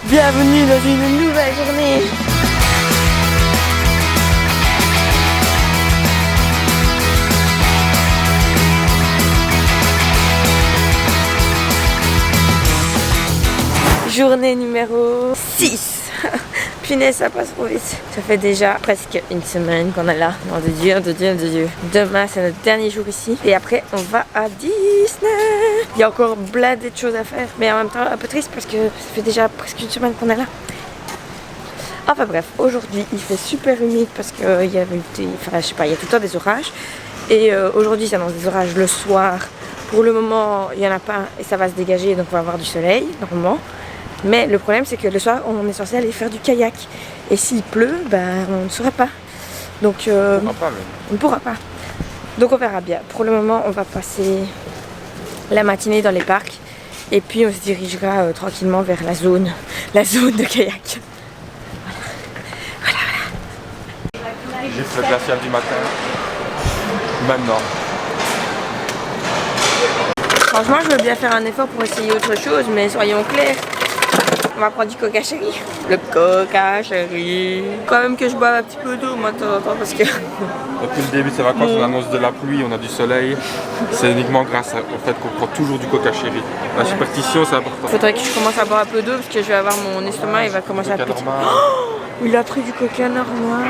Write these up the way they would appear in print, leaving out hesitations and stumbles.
Bienvenue dans une nouvelle journée. Journée numéro 6. Punaise, ça passe trop vite. Ça fait déjà presque une semaine qu'on est là. Non, de Dieu. Demain, c'est notre dernier jour ici. Et après, on va à Disney. Il y a encore blindé de choses à faire. Mais en même temps, un peu triste parce que ça fait déjà presque une semaine qu'on est là. Enfin bref, aujourd'hui, il fait super humide parce qu'il y avait des... Enfin, je sais pas, il y a tout le temps des orages. Et aujourd'hui, ça annonce des orages le soir. Pour le moment, il n'y en a pas et ça va se dégager. Donc, on va avoir du soleil, normalement. Mais le problème c'est que le soir on est censé aller faire du kayak et s'il pleut, ben on ne saura pas. Donc on ne pourra pas. Donc on verra bien. Pour le moment on va passer la matinée dans les parcs et puis on se dirigera tranquillement vers la zone de kayak. Voilà. Juste le glacial du matin. Maintenant. Franchement je veux bien faire un effort pour essayer autre chose, mais soyons clairs. On va prendre du coca chéri. Le coca chéri. Quand même que je bois un petit peu d'eau moi de temps en temps parce que... Depuis le début de ces vacances, on annonce de la pluie, on a du soleil. C'est uniquement grâce au fait qu'on prend toujours du coca chéri. La superstition, c'est important. Faudrait que je commence à boire un peu d'eau parce que je vais avoir mon estomac, il va commencer à péter. Oh, il a pris du coca normal.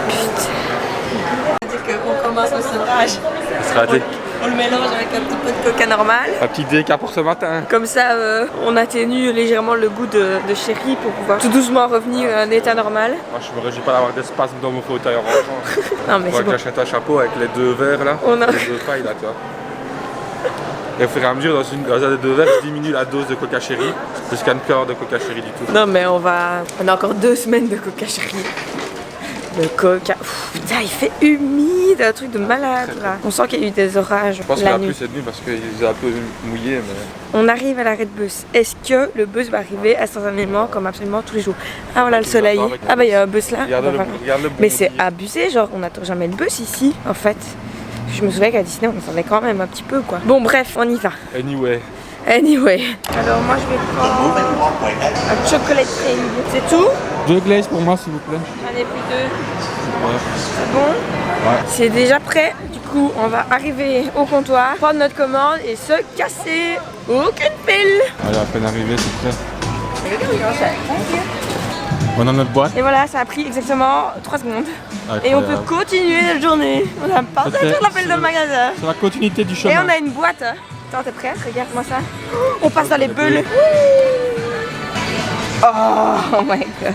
Putain. On commence le sevrage. On le mélange avec un petit peu de coca normal. Un petit déca pour ce matin. Comme ça, on atténue légèrement le goût de chéri pour pouvoir tout doucement revenir à un état normal. Moi, je me réjouis pas d'avoir des spasmes dans mon fauteuil en rentrant. Non, mais c'est bon. J'achète un chapeau avec les deux verres là. Les deux pailles là, tu vois. Et au fur et à mesure, dans un des deux verres, je diminue la dose de coca chéri jusqu'à ne plus avoir de coca chéri du tout. Non, mais on a encore 2 semaines de coca chéri. Le coca, putain, il fait humide, un truc de malade là. On sent qu'il y a eu des orages. Je pense qu'il a plu cette nuit parce qu'il est un peu mouillé. Mais... On arrive à l'arrêt de bus. Est-ce que le bus va arriver instantanément comme absolument tous les jours? Ah voilà le soleil. Ah bah il y a un bus là. Regarde le mais c'est abusé, genre on n'attend jamais le bus ici en fait. Je me souviens qu'à Disney on attendait quand même un petit peu quoi. Bon bref, on y va. Anyway. Alors moi je vais prendre un chocolate cake. C'est tout? 2 glazes pour moi s'il vous plaît. J'en ai pris 2. Ouais. C'est bon? Ouais. C'est déjà prêt. Du coup on va arriver au comptoir, prendre notre commande et se casser. Aucune pile. Allez, à peine arrivé, c'est prêt. On a notre boîte. Et voilà, ça a pris exactement 3 secondes. Incroyable. Et on peut continuer la journée. On a pas sur l'appel de magasin. C'est la continuité du chemin. Et on a une boîte. Attends, t'es prêt? Regarde-moi ça. On passe dans les bulles. Oh my god.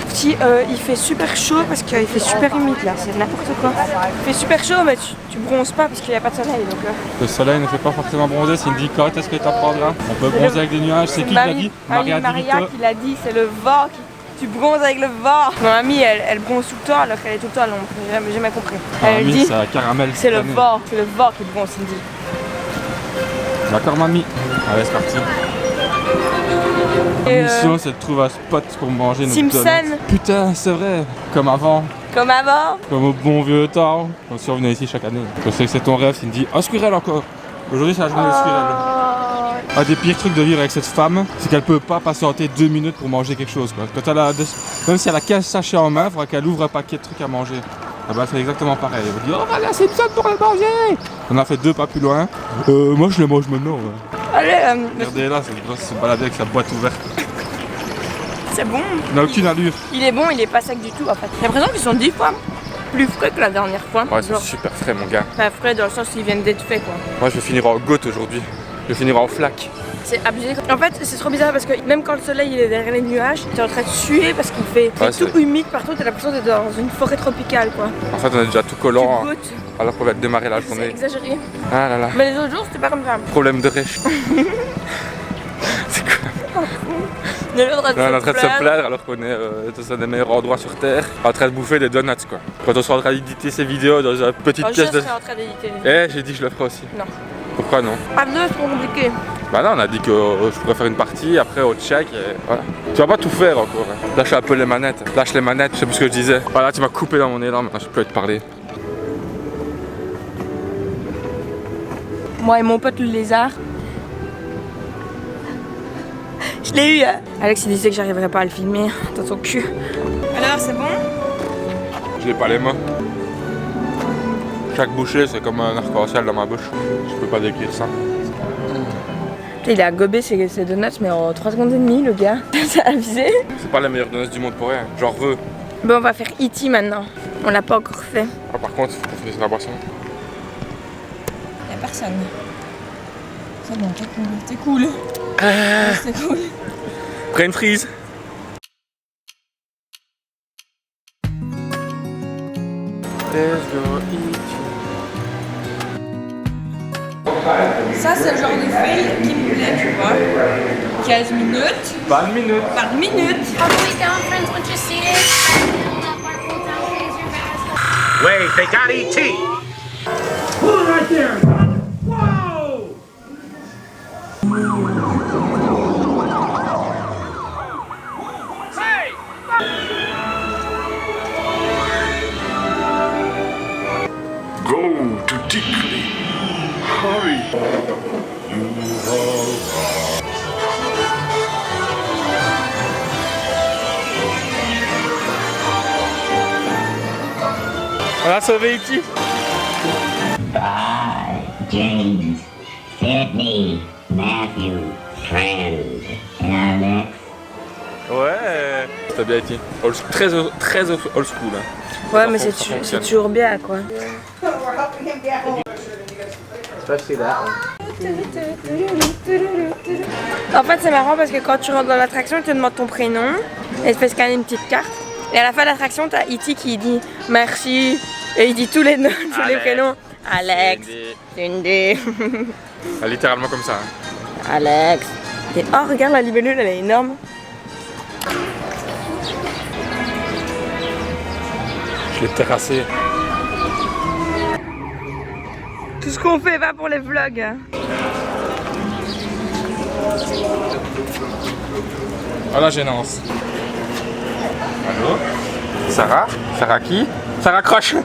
Petit, il fait super chaud parce qu'il fait super humide là, c'est n'importe quoi. Il fait super chaud mais tu bronzes pas parce qu'il n'y a pas de soleil donc... Le soleil ne fait pas forcément bronzer, c'est une dicote, est-ce que tu apprendras? On peut bronzer avec des nuages, c'est qui qui l'a dit? Maria qui l'a dit, c'est le vent tu bronzes avec le vent. Mon amie elle bronze tout le temps alors qu'elle est tout le temps à l'ombre, j'ai jamais compris. Elle dit c'est le vent qui bronze, Cindy. D'accord mamie. Allez c'est parti. La mission c'est de trouver un spot pour manger nos donuts. Putain c'est vrai, comme avant. Comme avant. Comme au bon vieux temps. Comme si on venait ici chaque année. Je sais que c'est ton rêve, Cindy. Un squirrel encore. Aujourd'hui c'est la journée de squirrel. Un des pires trucs de vivre avec cette femme, c'est qu'elle peut pas patienter 2 minutes pour manger quelque chose quoi. Quand elle a même si elle a 15 sachets en main, il faudra qu'elle ouvre un paquet de trucs à manger. Ah bah c'est exactement pareil. Elle va dire oh voilà c'est ça pour le manger. On a fait 2 pas plus loin. Moi je les mange maintenant. Ouais. Allez, regardez là, c'est grosse se balader avec sa boîte ouverte. C'est bon. Il n'a aucune allure. Il est bon, il est pas sec du tout en fait. J'ai l'impression qu'ils sont 10 fois plus frais que la dernière fois. Ouais, ils sont super frais mon gars. Enfin frais dans le sens qu'ils viennent d'être faits quoi. Moi je vais finir en goutte aujourd'hui. Je vais finir en flaque. C'est abusé. En fait, c'est trop bizarre parce que même quand le soleil il est derrière les nuages, t'es en train de suer parce qu'il fait tout humide partout. T'as l'impression d'être dans une forêt tropicale quoi. En fait, on est déjà tout collant hein, alors qu'on va démarrer la journée. C'est exagéré. Ah là là. Mais les autres jours, c'était pas comme ça. Problème de rêche. C'est quoi? On est en train de se plaindre alors qu'on est dans un des meilleurs endroits sur Terre, en train de bouffer des donuts quoi. Quand on sera en train d'éditer ces vidéos dans une petite pièce de... Je serai en train d'éditer. Eh, j'ai dit que je le ferai aussi. Non. Pourquoi non? À 2, c'est trop compliqué. Bah là, on a dit que je pourrais faire une partie, après au check et voilà. Tu vas pas tout faire encore. Hein. Lâche un peu les manettes. Lâche les manettes, je sais plus ce que je disais. Voilà, tu m'as coupé dans mon élan, maintenant je peux plus te parler. Moi et mon pote le lézard. Je l'ai eu. Alex il disait que j'arriverais pas à le filmer dans son cul. Alors c'est bon? Je l'ai pas les mains. Chaque bouchée c'est comme un arc-en-ciel dans ma bouche. Je peux pas décrire ça. Il a gobé ses donuts mais en 3 secondes et demie le gars. Ça a abusé. C'est pas la meilleure donuts du monde pour rien. J'en veux. Bon on va faire E.T. maintenant. On l'a pas encore fait. Ah, par contre, il faut qu'on finisse la boisson. Y'a personne. C'est bon, t'es cool. T'es cool. C'est cool. Brain freeze. Let's go eat. Ça c'est le genre de film qui me plaît, tu vois. 15 minutes. Pas une minute. Par minute. Probably down, friends, once you see it. Wait, they got E.T. Pull it right there. Whoa! Go to Tikli. Hurry. On a sauvé E.T. Bye, James, Sydney, Matthew, friend, and Alex. Ouais. C'était bien E.T. Très old school. Hein. Ouais mais c'est toujours bien quoi. En fait c'est marrant parce que quand tu rentres dans l'attraction, il te demande ton prénom et il te fait scanner une petite carte. Et à la fin de l'attraction, t'as E.T. qui dit merci et il dit tous les noms, tous les prénoms. Alex, Cindy. Ah, littéralement comme ça. Hein. Alex. Et oh regarde la libellule, elle est énorme. Je l'ai terrassé. Tout ce qu'on fait va pour les vlogs. Oh la gênance. Allô? Sarah? Sarah qui? Sarah Croche.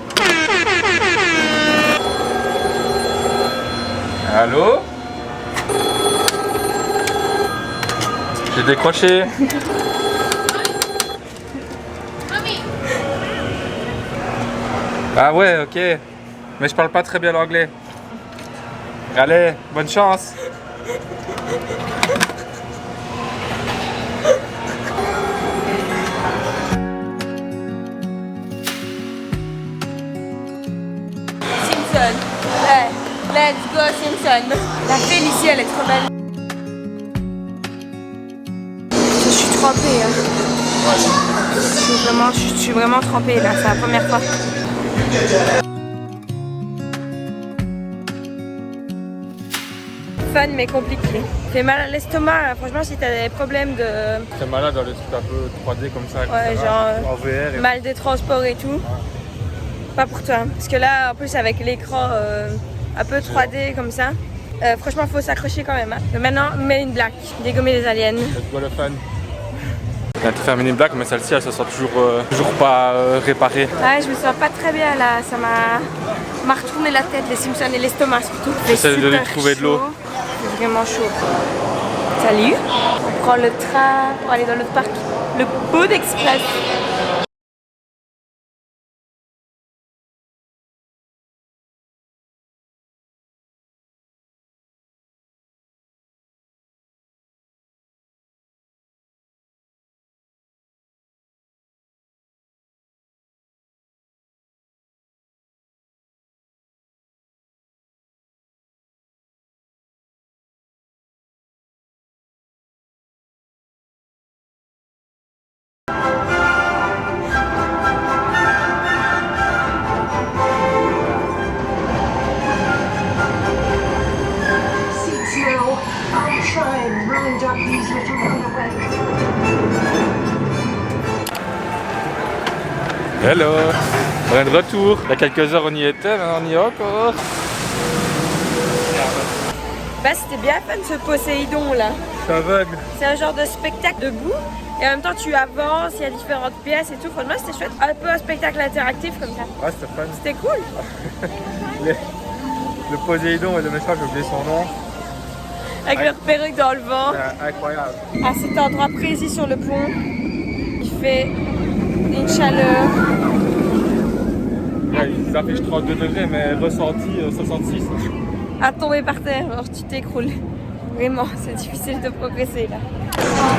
Allô? J'ai décroché. Ah ouais, ok. Mais je parle pas très bien l'anglais. Allez, bonne chance. Simpson. Ouais. Let's go Simpson. La fille ici, elle est trop belle. Je suis trempée. Hein. Je suis vraiment trempée là, c'est la première fois. Fun mais compliqué. Fait mal à l'estomac, franchement si t'as des problèmes de... T'es malade dans les trucs un peu 3D comme ça. Ouais, etc. genre En VR. Et... mal de transport et tout. Pas pour toi. Parce que là, en plus avec l'écran un peu 3D comme ça, franchement faut s'accrocher quand même. Hein. Maintenant, mets une blague, dégommer les aliens. Let's go le fun. Je viens de faire une blague mais celle-ci elle se sent toujours pas réparée. Ouais, je me sens pas très bien là, ça m'a retourné la tête, les Simpsons et l'estomac surtout. J'essaie de lui trouver de l'eau. C'est vraiment chaud. Salut, on prend le train pour aller dans l'autre parc, le Pod Express. Hello. On est de retour. Il y a quelques heures on y était, mais on y est encore. Bah c'était bien fun ce Poséidon là. Je suis aveugle. C'est un genre de spectacle debout et en même temps tu avances, il y a différentes pièces et tout. Franchement c'était chouette. Un peu un spectacle interactif comme ça. Ouais, c'était fun. C'était cool. Le Poséidon et le message, j'ai oublié son nom. Avec leur perruque dans le vent. Incroyable. À cet endroit précis sur le pont, il fait une chaleur. Ouais, ils affichent 32 degrés, mais ressenti 66. À tomber par terre, alors tu t'écroules. Vraiment, c'est difficile de progresser là.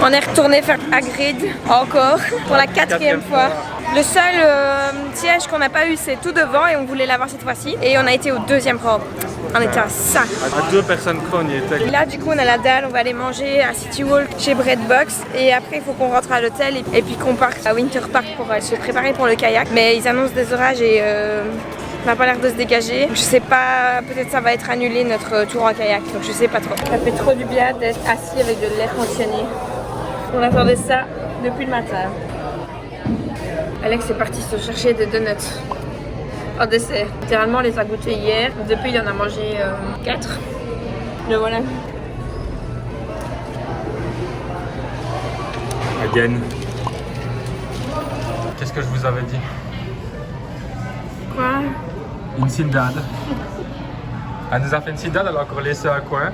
On est retourné faire Hagrid encore pour la quatrième fois. Le seul siège qu'on n'a pas eu, c'est tout devant et on voulait l'avoir cette fois-ci. Et on a été au deuxième rang. On était à 5. À 2 personnes chrono, il était. Et là, du coup, on a la dalle, on va aller manger à City Walk chez Breadbox. Et après, il faut qu'on rentre à l'hôtel et puis qu'on parte à Winter Park pour se préparer pour le kayak. Mais ils annoncent des orages et on n'a pas l'air de se dégager. Je sais pas, peut-être ça va être annulé notre tour en kayak. Donc je sais pas trop. Ça fait trop du bien d'être assis avec de l'air conditionné. On attendait ça depuis le matin. Alex est parti se chercher des donuts en dessert. Littéralement, on les a goûtés hier. Depuis, il en a mangé 4. Le voilà. Again. Qu'est-ce que je vous avais dit? Quoi? Une cindade. Elle nous a fait une cindade, elle a encore laissé un coin.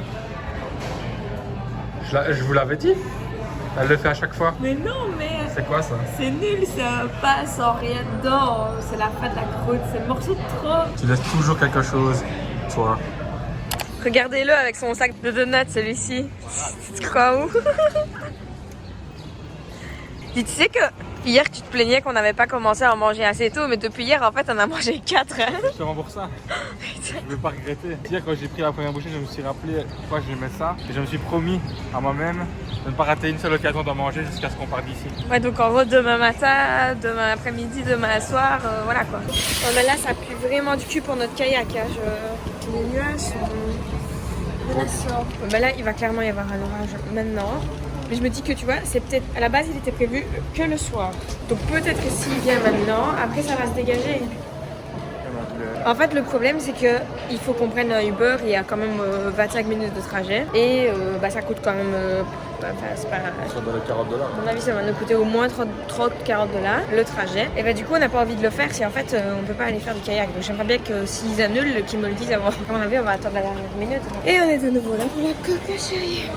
Je vous l'avais dit. Elle le fait à chaque fois. Mais non, mais C'est quoi ça? c'est nul, ça passe sans rien dedans. C'est la fin de la croûte, c'est le morceau de trop. Tu laisses toujours quelque chose, toi. Regardez-le avec son sac de donuts, celui-ci. Tu crois où? Puis tu sais que hier tu te plaignais qu'on n'avait pas commencé à en manger assez tôt, mais depuis hier en fait on a mangé 4. Hein? Justement pour ça. Je ne veux pas regretter. Hier quand j'ai pris la première bouchée, je me suis rappelé pourquoi j'aimais ça. Et je me suis promis à moi-même de ne pas rater une seule occasion d'en manger jusqu'à ce qu'on parte d'ici. Ouais, donc en gros demain matin, demain après-midi, demain soir, voilà quoi. Oh, mais là ça pue vraiment du cul pour notre kayak. Hein. Les nuages sont menaçants. Bah là il va clairement y avoir un orage maintenant. Mais je me dis que tu vois, c'est peut-être à la base il était prévu que le soir. Donc peut-être que s'il vient maintenant, après ça va se dégager. En fait le problème c'est que il faut qu'on prenne un Uber, il y a quand même 25 minutes de trajet. Et bah, ça coûte quand même, c'est pas... Ça doit être $40. À mon avis ça va nous coûter au moins 30-40$ le trajet. Et bah du coup on n'a pas envie de le faire si en fait on peut pas aller faire du kayak. Donc j'aimerais bien que s'ils annulent, qu'ils me le disent avant. À mon avis on va attendre la dernière minute. Et on est de nouveau là pour la coque chérie.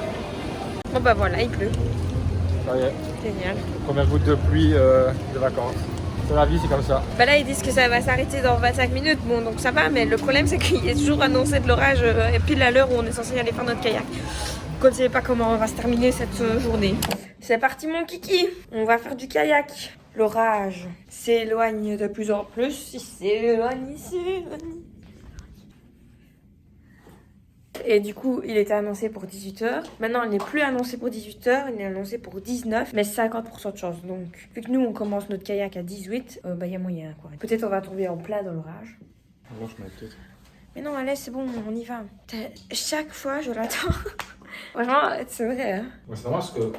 Bon bah voilà, il pleut. Ça y est, Génial. première goutte de pluie de vacances. C'est la vie, c'est comme ça. Bah là ils disent que ça va s'arrêter dans 25 minutes, bon donc ça va, mais le problème c'est qu'il y a toujours annoncé de l'orage pile à l'heure où on est censé aller faire notre kayak. Donc on ne sait pas comment va se terminer cette journée. C'est parti mon kiki, on va faire du kayak. L'orage s'éloigne de plus en plus, il s'éloigne. Et du coup, il était annoncé pour 18h. Maintenant, il n'est plus annoncé pour 18h, il est annoncé pour 19, mais 50% de chance. Donc, vu que nous, on commence notre kayak à 18, bah, il y a moyen, quoi. Peut-être on va tomber en plein dans l'orage. Mais non, allez, c'est bon, on y va. Chaque fois, je l'attends. Franchement, c'est vrai, hein. Ouais, c'est vraiment parce que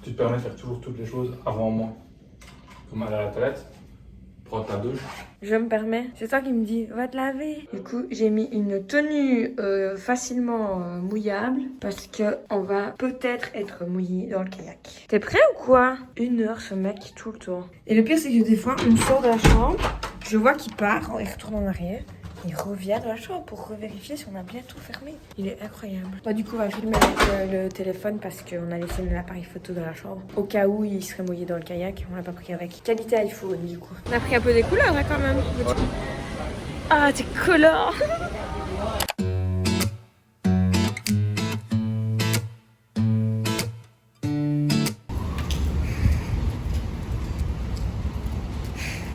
tu te permets de faire toujours toutes les choses avant moi. Comme aller à la toilette, prendre ta douche. Je me permets. C'est toi qui me dis, va te laver. Du coup, j'ai mis une tenue facilement mouillable parce que on va peut-être être mouillé dans le kayak. T'es prêt ou quoi? 1 heure ce mec tout le temps. Et le pire c'est que des fois, on sort de la chambre, je vois qu'il part, il retourne en arrière. Il revient dans la chambre pour revérifier si on a bien tout fermé. Il est incroyable. Bah, du coup, on va filmer avec le téléphone parce qu'on a laissé l'appareil photo dans la chambre. Au cas où il serait mouillé dans le kayak, on l'a pas pris avec. Qualité iPhone, du coup. On a pris un peu des couleurs là quand même. Ouais. Ah, t'es collant.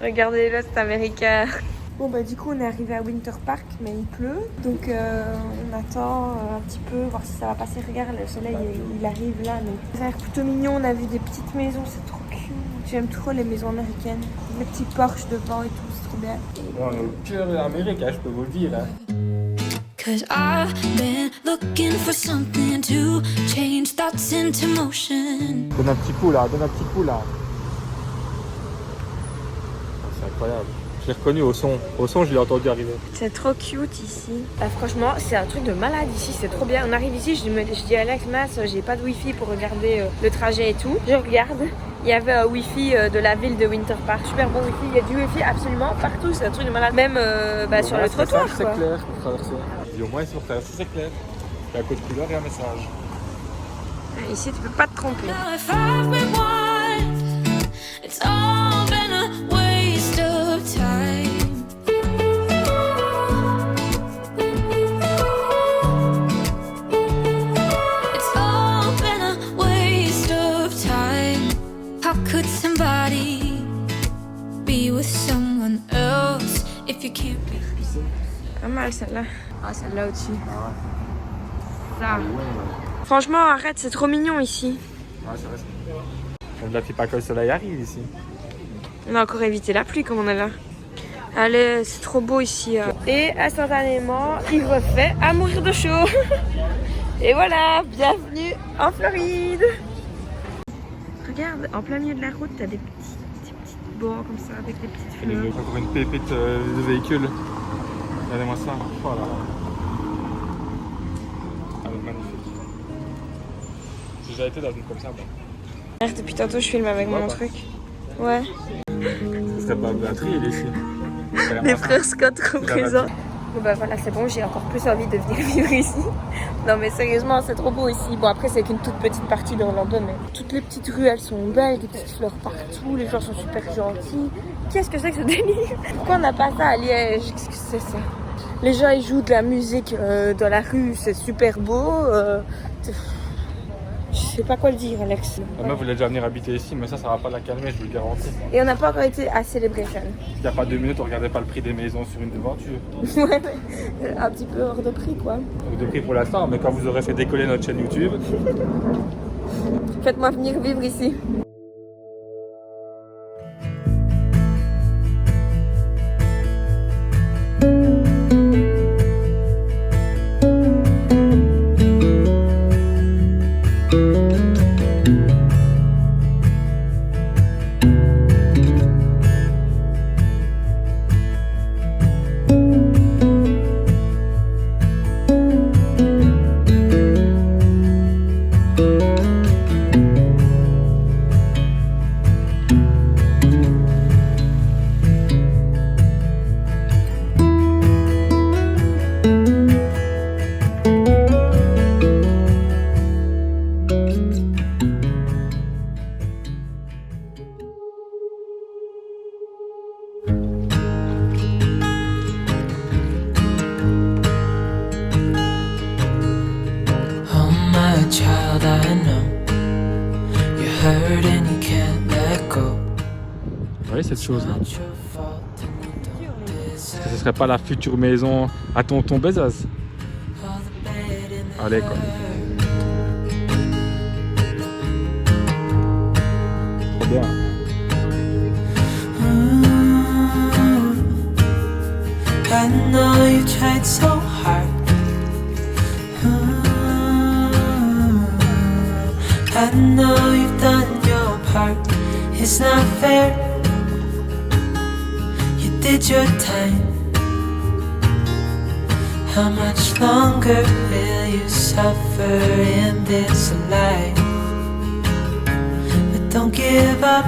Regardez-le, cet américain. Bon bah du coup on est arrivé à Winter Park mais il pleut donc on attend un petit peu voir si ça va passer. Regarde le soleil il arrive là mais ça a l'air plutôt mignon. On a vu des petites maisons, c'est trop cute. J'aime trop les maisons américaines, les petits Porsche devant et tout, c'est trop bien. On est au cœur de l'Amérique, je peux vous le dire. Hein. Cause I've been looking for something to change thoughts into motion. Donne un petit coup là, donne un petit coup là. C'est incroyable. Je l'ai reconnu au son. Au son, je l'ai entendu arriver. C'est trop cute ici. Ah, franchement, c'est un truc de malade ici. C'est trop bien. On arrive ici, je dis à Alex, mince, j'ai pas de wifi pour regarder le trajet et tout. Je regarde. Il y avait un wifi de la ville de Winter Park. Super bon wifi. Il y a du wifi absolument partout. C'est un truc de malade. Même sur le trottoir. C'est clair pour traverser. Je dis au moins, c'est pour faire c'est clair. Il y a un code couleur et un message. Ici, tu peux pas te tromper. Now if I've been one, it's all been a waste of time. It's all been a waste of time. How could somebody be with someone else if you can't be? Pas mal celle-là. Ah, celle-là au-dessus. Ça. Franchement, arrête, c'est trop mignon ici. Ouais, c'est vrai. La petite pas que le soleil arrive ici. On a encore évité la pluie comme on est là. Allez, c'est trop beau ici. Et instantanément, il refait à mourir de chaud. Et voilà, bienvenue en Floride. Regarde, en plein milieu de la route, t'as des petits bancs comme ça avec des petites fleurs. Encore une pépite de véhicule. Regardez-moi ça. Voilà. Ah, magnifique. J'ai déjà été dans une comme ça, bon. Depuis tantôt, je filme avec mon truc. Ouais. Ce serait pas batterie, il est ici. Les frères Scott représent. Bon bah voilà, c'est bon, j'ai encore plus envie de venir vivre ici. Non mais sérieusement, c'est trop beau ici. Bon après, c'est qu'une toute petite partie d'Orlando, mais toutes les petites rues, elles sont belles, des petites fleurs partout, les gens sont super gentils. Qu'est-ce que c'est que ce délire? Pourquoi on n'a pas ça à Liège? Qu'est-ce que c'est ça? Les gens, ils jouent de la musique dans la rue, c'est super beau. Je sais pas quoi le dire, Alex. La meuf voulait déjà venir habiter ici, mais ça va pas la calmer, je vous le garantis. Et on n'a pas encore été à Celebration. Il n'y a pas 2 minutes, on regardait pas le prix des maisons sur une devanture. Ouais, mais un petit peu hors de prix, quoi. Donc de prix pour l'instant, mais quand vous aurez fait décoller notre chaîne YouTube, Faites-moi venir vivre ici. Child, I know you're hurt and you can't let go. vous voyez cette chose là? Not your fault and you don't deserve Ce serait pas la future maison à tonton Bezos? all the bad and the Allez quoi. Trop bien. I know you tried so hard. I know you've done your part. It's not fair. You did your time. How much longer will you suffer in this life? But don't give up.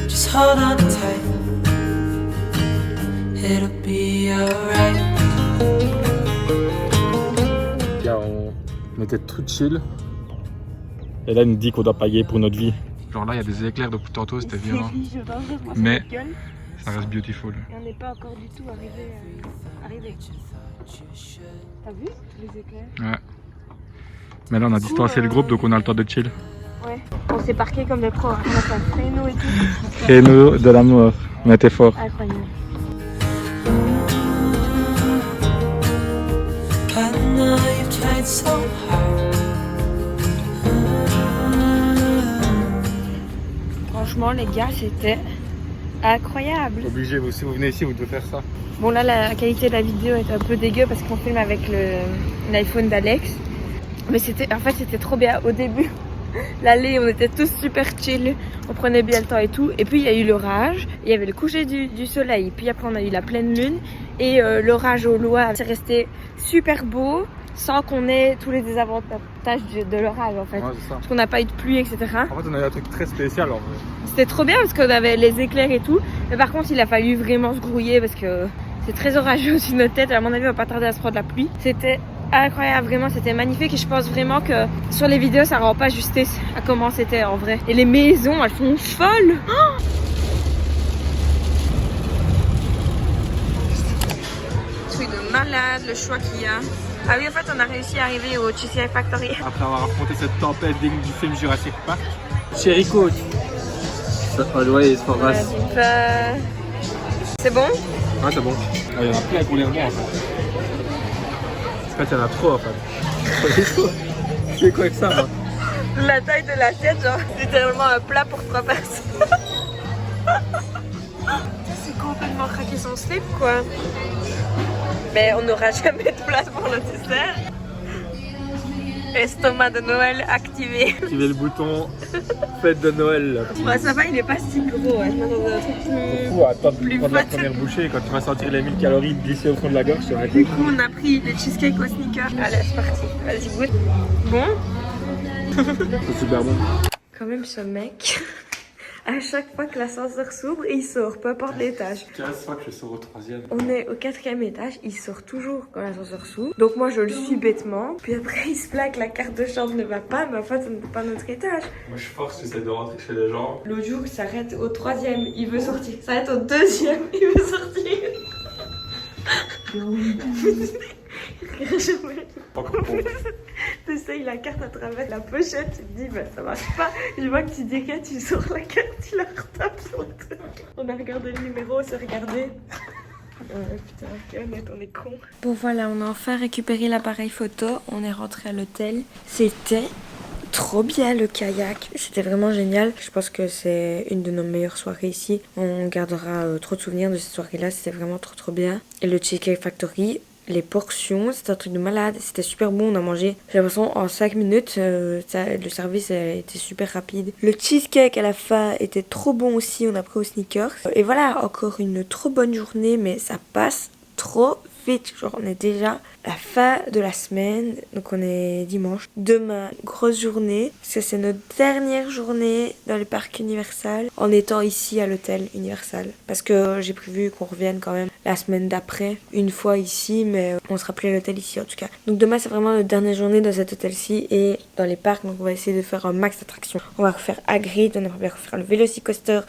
Just hold on tight. It'll be alright. Là, on était tout chill. Et là, il nous dit qu'on doit payer pour notre vie. Genre là, il y a des éclairs depuis tantôt, c'était violent. Mais ça reste beautiful. Et on n'est pas encore du tout arrivé. T'as vu les éclairs? Ouais. Mais là, on a distancé le groupe, donc on a le temps de chill. Ouais. On s'est parqué comme des pros. On a fait un créneau et tout. Créneau de la mort. Mais t'es fort. Incroyable. I know you've tried so hard. Franchement, les gars, c'était incroyable. Obligé, vous, si vous venez ici, vous devez faire ça. Bon, là, la qualité de la vidéo est un peu dégueu parce qu'on filme avec l'iPhone d'Alex. Mais en fait, c'était trop bien au début. L'allée, on était tous super chill, on prenait bien le temps et tout. Et puis il y a eu l'orage, il y avait le coucher du soleil. Puis après on a eu la pleine lune et l'orage au loin. C'est resté super beau sans qu'on ait tous les désavantages de l'orage en fait. Ouais, c'est ça. Parce qu'on n'a pas eu de pluie, etc. En fait, on a eu un truc très spécial en vrai. C'était trop bien parce qu'on avait les éclairs et tout. Mais par contre, il a fallu vraiment se grouiller parce que C'est très orageux au-dessus de notre tête. À mon avis, on va pas tarder à se prendre la pluie. C'était incroyable, vraiment, c'était magnifique. Et je pense vraiment que sur les vidéos, ça rend pas justice à comment c'était en vrai. Et les maisons, elles font folles. Oh, truc de malade, le choix qu'il y a. Ah oui, en fait, on a réussi à arriver au Cheesecake Factory. Après avoir affronté cette tempête digne du film Jurassic Park. Cherry Coke. Ouais, c'est pas grave. C'est bon? Ouais, c'est bon. Il y en a plein qu'on les revoit en fait. En fait, il y en a trop en fait. C'est quoi avec ça moi? La taille de l'assiette, genre, c'est littéralement un plat pour 3 personnes. C'est complètement craqué son slip, quoi. Mais on n'aura jamais de place pour le dessert. Estomac de Noël activé. Activez le bouton fête de Noël. Là. Ouais, ça va, il est pas si gros. Ouais. Je m'attendais à un truc plus. Attends de prendre la première bouchée quand tu vas sentir les 1000 calories glisser au fond de la gorge. Du coup, on a pris les cheesecakes au sneaker. Allez, c'est parti. Vas-y, goûte. Bon? C'est super bon. Quand même, ce mec, à chaque fois que l'ascenseur s'ouvre, il sort, peu importe l'étage. 15 fois que je sors au 3e. On est au 4e étage, il sort toujours quand l'ascenseur s'ouvre. Donc moi je le suis bêtement. Puis après il se plaque, la carte de chambre ne va pas, mais en fait ça ne peut pas notre étage. Moi je force, j'essaie de rentrer chez les gens. L'autre jour il s'arrête au 3e, il veut sortir. Il s'arrête au 2e, il veut sortir. T'essayes la carte à travers la pochette, tu te dis bah ça marche pas. Je vois que tu dis que tu sors la carte, tu la retapes sur le truc. On a regardé le numéro, on s'est regardé. Putain, ok, honnête, on est con. Bon voilà, on a enfin récupéré l'appareil photo, on est rentré à l'hôtel. C'était trop bien le kayak, c'était vraiment génial. Je pense que c'est une de nos meilleures soirées ici. On gardera trop de souvenirs de cette soirée-là, c'était vraiment trop bien. Et le Cheesecake Factory, les portions, c'était un truc de malade, c'était super bon, on a mangé, j'ai l'impression en 5 minutes, le service était super rapide. Le cheesecake à la fin était trop bon aussi, on a pris au sneakers. Et voilà, encore une trop bonne journée, mais ça passe trop vite, genre on est déjà à la fin de la semaine, donc on est dimanche. Demain, grosse journée, parce que c'est notre dernière journée dans le parc Universal, en étant ici à l'hôtel Universal. Parce que j'ai prévu qu'on revienne quand même la semaine d'après, une fois ici, mais on sera plus à l'hôtel ici en tout cas. Donc demain c'est vraiment notre dernière journée dans cet hôtel-ci et dans les parcs, donc on va essayer de faire un max d'attractions. On va refaire Hagrid, on va refaire le Velocicoaster,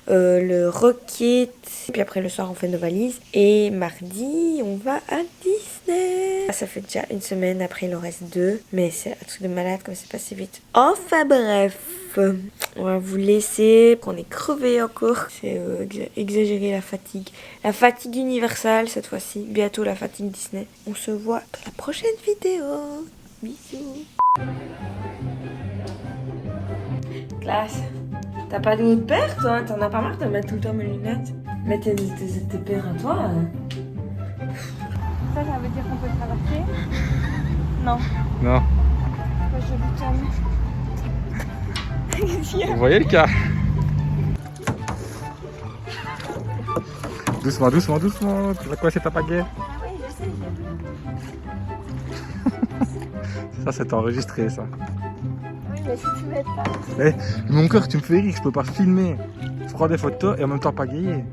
le Rocket, et puis après le soir on fait nos valises. Et mardi on va à Disney. Ça fait déjà une semaine, après il en reste 2, mais c'est un truc de malade comme c'est passé vite. Enfin bref, on va vous laisser, qu'on est crevé encore. C'est exagéré la fatigue. La fatigue Universal cette fois-ci, bientôt la fatigue Disney. On se voit dans la prochaine vidéo. Bisous. Classe. T'as pas de haute paire toi? T'en as pas marre de mettre tout le temps mes lunettes? Mais tes paires à toi Ça veut dire qu'on peut traverser? Non. Non. Je lui Vous voyez le cas? Doucement, doucement, doucement. Tu vas coincer ta pagaie. Ah oui, je sais. Ça, c'est enregistré, ça. Oui, mais si tu m'aides pas. Eh, mon cœur, tu me fais rire, je peux pas filmer. Je prends des photos et en même temps pagayer.